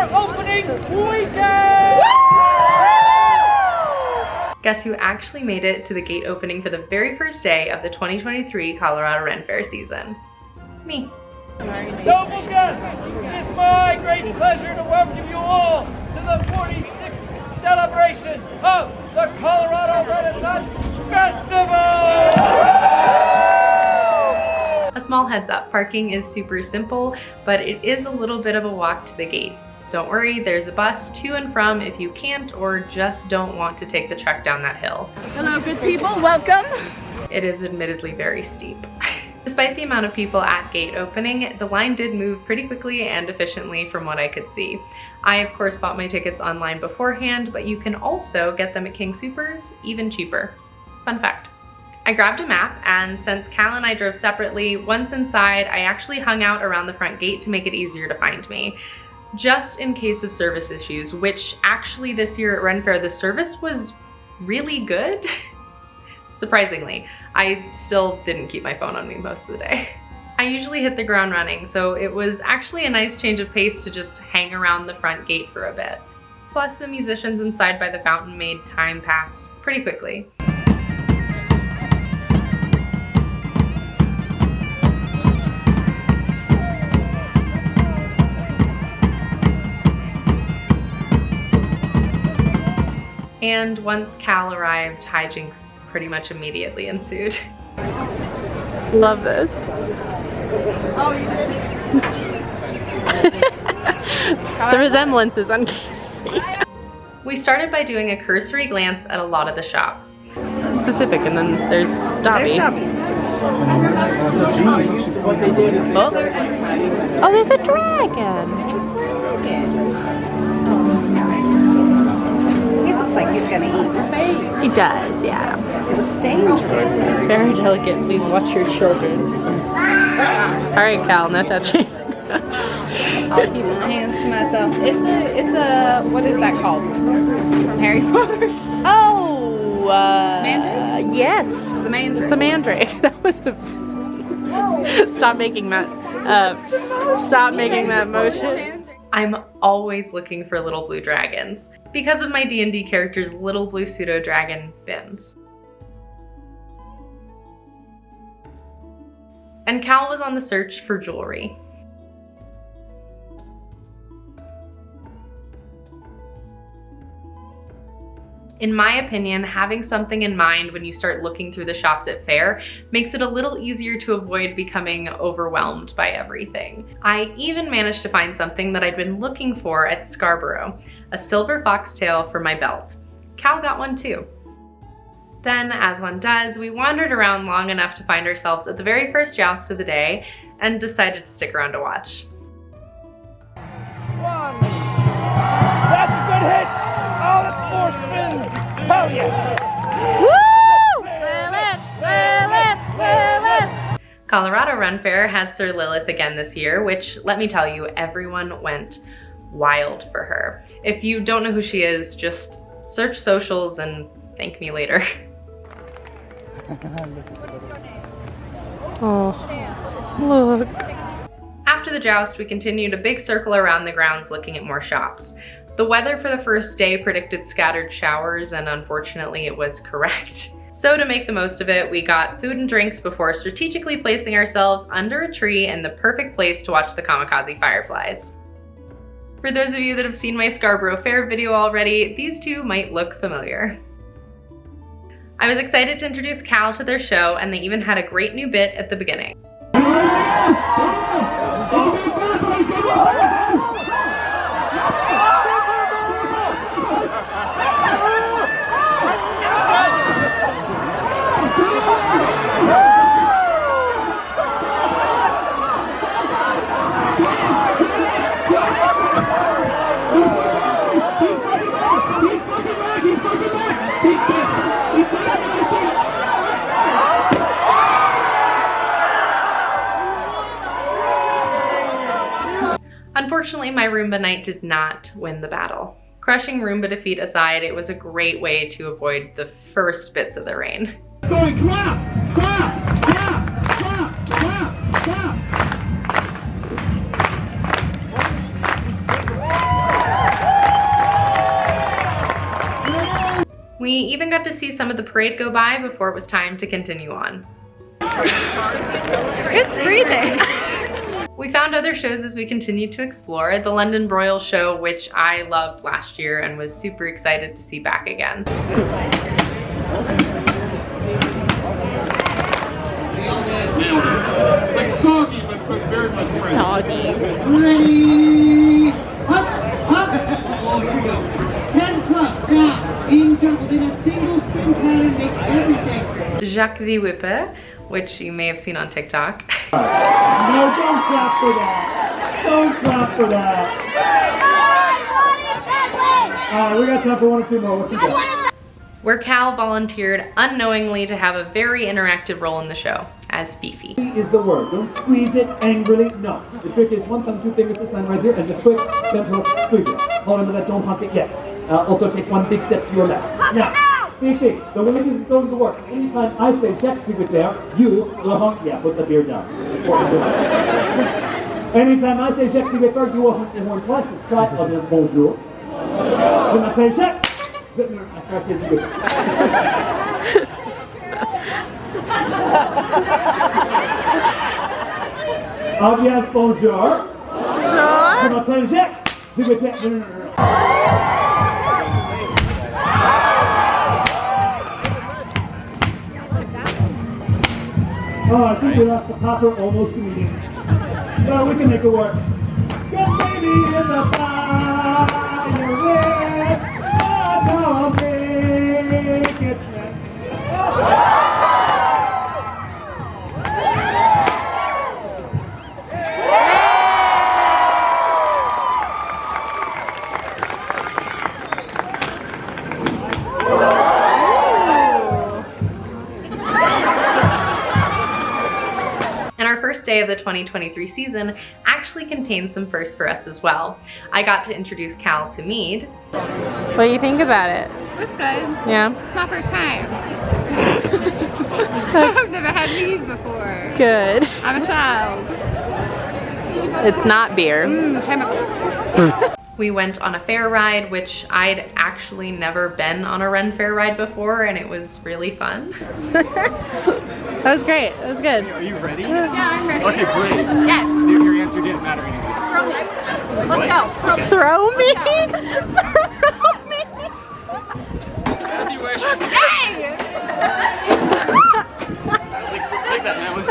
our opening weekend! Guess who actually made it to the gate opening for the very first day of the 2023 Colorado Ren Faire season? Me. Noble guests, it is my great pleasure to welcome you all to the 46th celebration of the Colorado Renaissance Festival! A small heads up, parking is super simple, but it is a little bit of a walk to the gate. Don't worry, there's a bus to and from if you can't or just don't want to take the trek down that hill. Hello, good people, welcome. It is admittedly very steep. Despite the amount of people at gate opening, the line did move pretty quickly and efficiently from what I could see. I of course bought my tickets online beforehand, but you can also get them at King Soopers even cheaper. Fun fact. I grabbed a map, and since Cal and I drove separately, once inside I actually hung out around the front gate to make it easier to find me. Just in case of service issues, which actually this year at Ren Faire the service was really good. Surprisingly, I still didn't keep my phone on me most of the day. I usually hit the ground running, so it was actually a nice change of pace to just hang around the front gate for a bit. Plus the musicians inside by the fountain made time pass pretty quickly. And once Cal arrived, hijinks pretty much immediately ensued. Love this. Oh, you did? The resemblance is uncanny. We started by doing a cursory glance at a lot of the shops. Specific, and then there's Dobby. Oh, there's a dragon. He looks like he's gonna eat your face. He does, yeah. It's dangerous. Very delicate. Please watch your children. All right, Cal, no touching. I'll keep my hands to myself. It's a what is that called? From Harry Potter? Oh, Mandrake? Yes. The mandrake. It's a mandrake. That was a... Stop making that. Stop making that motion. I'm always looking for little blue dragons because of my D&D character's little blue pseudo dragon, Bims. And Cal was on the search for jewelry. In my opinion, having something in mind when you start looking through the shops at Faire makes it a little easier to avoid becoming overwhelmed by everything. I even managed to find something that I'd been looking for at Scarborough, a silver foxtail for my belt. Cal got one too. Then, as one does, we wandered around long enough to find ourselves at the very first joust of the day and decided to stick around to watch. One. That's a good hit. Oh, that's 4 spins. Hell yes. Woo! Colorado Ren Faire has Sir Lilith again this year, which, let me tell you, everyone went wild for her. If you don't know who she is, just search socials and thank me later. Oh, look. After the joust, we continued a big circle around the grounds looking at more shops. The weather for the first day predicted scattered showers, and unfortunately it was correct. So to make the most of it, we got food and drinks before strategically placing ourselves under a tree in the perfect place to watch the kamikaze fireflies. For those of you that have seen my Scarborough Fair video already, these two might look familiar. I was excited to introduce Cal to their show, and they even had a great new bit at the beginning. Unfortunately, my Roomba Knight did not win the battle. Crushing Roomba defeat aside, it was a great way to avoid the first bits of the rain. Going clap, clap, clap, clap, clap, clap. We even got to see some of the parade go by before it was time to continue on. It's freezing. We found other shows as we continued to explore. The London Royal show, which I loved last year and was super excited to see back again. Like soggy, but very much fresh. Soggy. Ready? Up, up. Oh, here we go. 10 clubs now. Being jumped within a single spin pattern make everything. Jacques the Whipper, which you may have seen on TikTok. No, don't clap for that. Don't clap for that. All right, we got time for 1 or 2 more. What you got? Where Cal volunteered unknowingly to have a very interactive role in the show as Fifi. Is the word. Don't squeeze it angrily. No. The trick is 1 thumb, 2 fingers this line right here, and just quick, gentle squeeze it. Hold on to that. Don't honk it yet. Also take 1 big step to your left. Now, Fifi, the way this is going to work. Anytime I say sexy with there, you will honk. Yeah, put the beard down. Anytime I say sexy with her, you will honk the horn twice. Let's try it. I'll just hold you. Je m'appelle Jacques. Bien, bonjour. Je m'appelle Jacques. Je vais faire... Oh, I think we lost the popper almost immediately. No, we can make it work. Yes, baby, in the fire with... I'll make it. And our first day of the 2023 season actually contains some firsts for us as well. I got to introduce Cal to Mead. What do you think about it? It was good. Yeah. It's my first time. I've never had mead before. Good. I'm a child. It's not beer. Chemicals. We went on a fair ride, which I'd actually never been on a Ren Faire ride before, and it was really fun. That was great. That was good. Are you ready? Yeah, I'm ready. Okay, great. Yes. Your answer didn't matter anyways. Throw me. Let's go. Throw me? Throw me? As you wish. Hey! Let's make that. That was...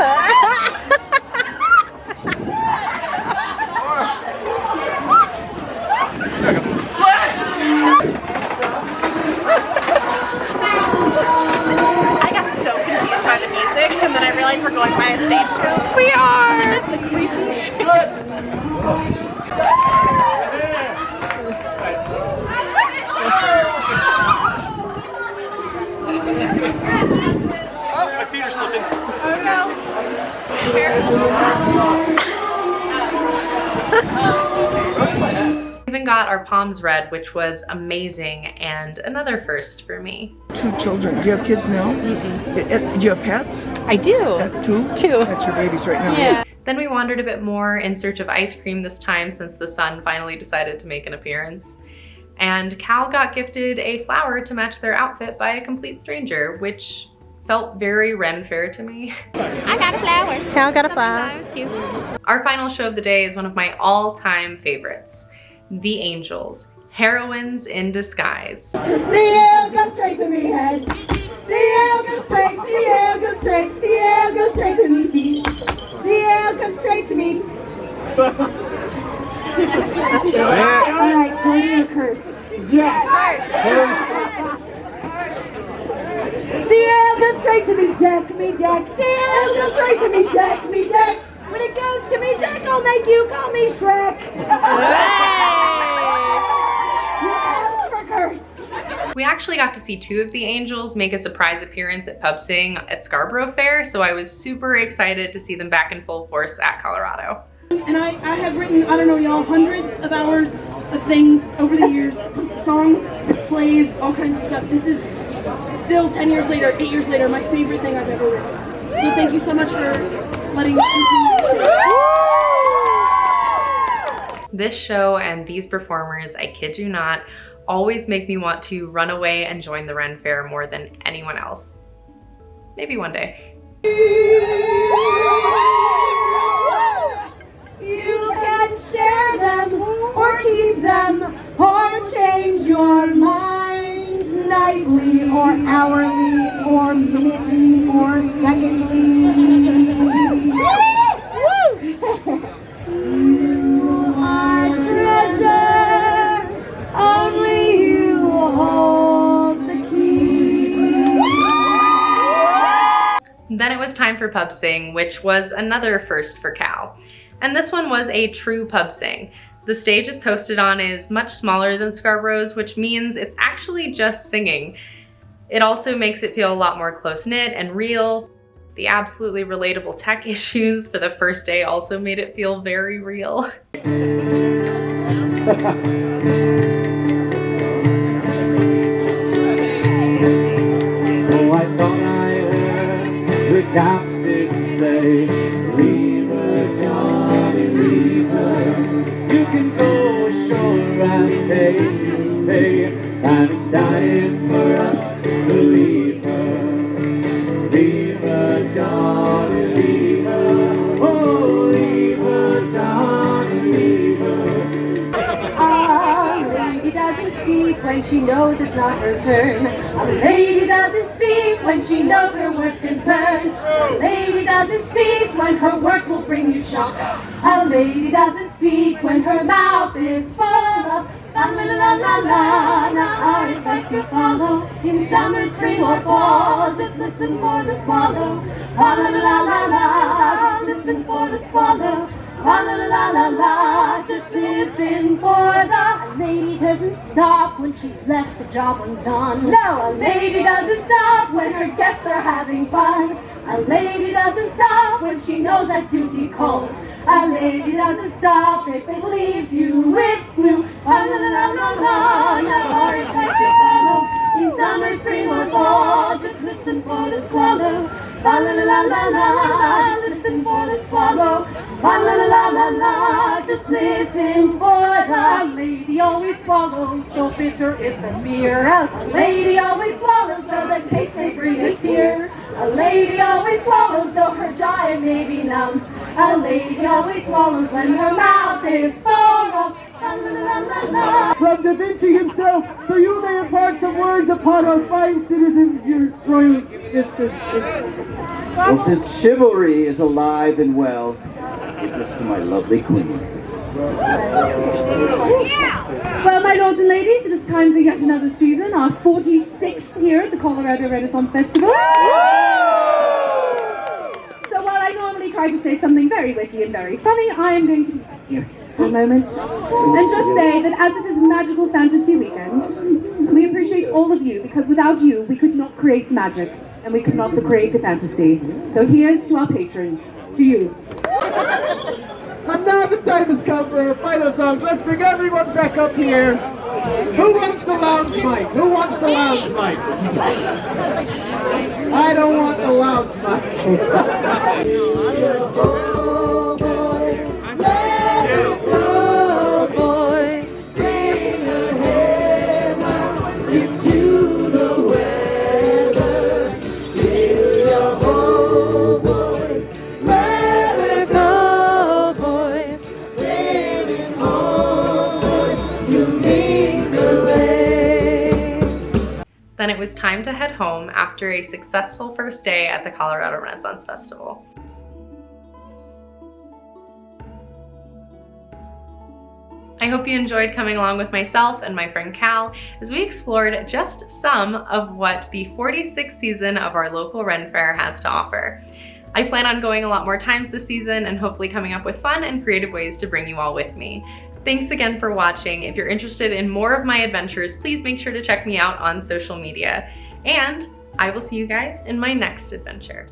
I got so confused by the music, and then I realized we're going by a stage show. We are! That's the creepy shit. Oh, my feet are slipping. Even got our palms read, which was amazing and another first for me. 2 children. Do you have kids now? Mm-mm. Do you have pets? I do. 2? 2. That's your babies right now. Yeah. Then we wandered a bit more in search of ice cream this time since the sun finally decided to make an appearance. And Cal got gifted a flower to match their outfit by a complete stranger, which felt very Ren Faire to me. I got a flower. Cal got a flower. That was cute. Our final show of the day is one of my all-time favorites, The Angels, heroines in disguise. The air goes straight to me head. The air goes straight, the air goes straight, the air goes straight to me feet. The air goes straight to me. Alright, dirty or cursed? Yes! The air goes straight to me, deck me, deck. The air goes straight to me, deck me, deck. When it goes to me, deck, I'll make you call me Shrek. Yes, for cursed. We actually got to see 2 of the Angels make a surprise appearance at Pub Sing at Scarborough Fair, so I was super excited to see them back in full force at Colorado. And I have written, I don't know y'all, hundreds of hours of things over the years, songs, plays, all kinds of stuff. This is still 10 years later, 8 years later, my favorite thing I've ever written. So thank you so much for letting me continue. This show and these performers, I kid you not, always make me want to run away and join the Ren Faire more than anyone else. Maybe one day. You can share them, or keep them, or change your mind nightly, or hourly, or minutely, or secondly. You are treasure, only you hold the key. Then it was time for pub sing, which was another first for Cal. And this one was a true pub sing. The stage it's hosted on is much smaller than Scarborough's, which means it's actually just singing. It also makes it feel a lot more close-knit and real. The absolutely relatable tech issues for the first day also made it feel very real. Oh, I thought I heard the captain say, leave her, Johnny, leave her. You can go ashore and take your pay, and it's time for us to leave her. Leave her, Johnny, leave her. Oh, leave her, Johnny, leave her. A lady doesn't speak when she knows it's not her turn. A lady doesn't speak when she knows her words can burn. A lady doesn't speak when her words will bring you shock. A lady doesn't speak when her mouth is full of la la la la la. Now our advice to follow in summer, spring, or fall. Just listen for the swallow. La la la la la. Just listen for the swallow. La la la la la, just listen for the. A lady doesn't stop when she's left the job undone. No, a lady doesn't stop when her guests are having fun. A lady doesn't stop when she knows that duty calls. A lady doesn't stop if it leaves you with glue. La la la la la, now our advice to follow. In summer, spring, or fall, just listen for the swallow. La la la la la la, listen for the swallow. La la la la la, just listen for the. Lady always swallows, though bitter is the mere. Else a lady always swallows, though the taste may bring a tear. A lady always swallows, though her jaw may be numb. A lady always swallows when her mouth is full of. La la la la la. From Da Vinci himself, so you may impart some words upon our fine citizens, your royal distance. Well, since chivalry is alive and well, give this to my lovely queen. Well, my lords and ladies, it is time for yet another season, our 46th here at the Colorado Renaissance Festival. So while I normally try to say something very witty and very funny, I am going to be serious for a moment and just say that as it is Magical Fantasy Weekend, we appreciate all of you, because without you, we could not create magic and we could not create the fantasy. So here's to our patrons, to you. And now the time has come for our final songs. Let's bring everyone back up here. Who wants the lounge mic? Who wants the lounge mic? I don't want the lounge mic. Then it was time to head home after a successful first day at the Colorado Renaissance Festival. I hope you enjoyed coming along with myself and my friend Cal as we explored just some of what the 46th season of our local Ren Faire has to offer. I plan on going a lot more times this season and hopefully coming up with fun and creative ways to bring you all with me. Thanks again for watching. If you're interested in more of my adventures, please make sure to check me out on social media. And I will see you guys in my next adventure.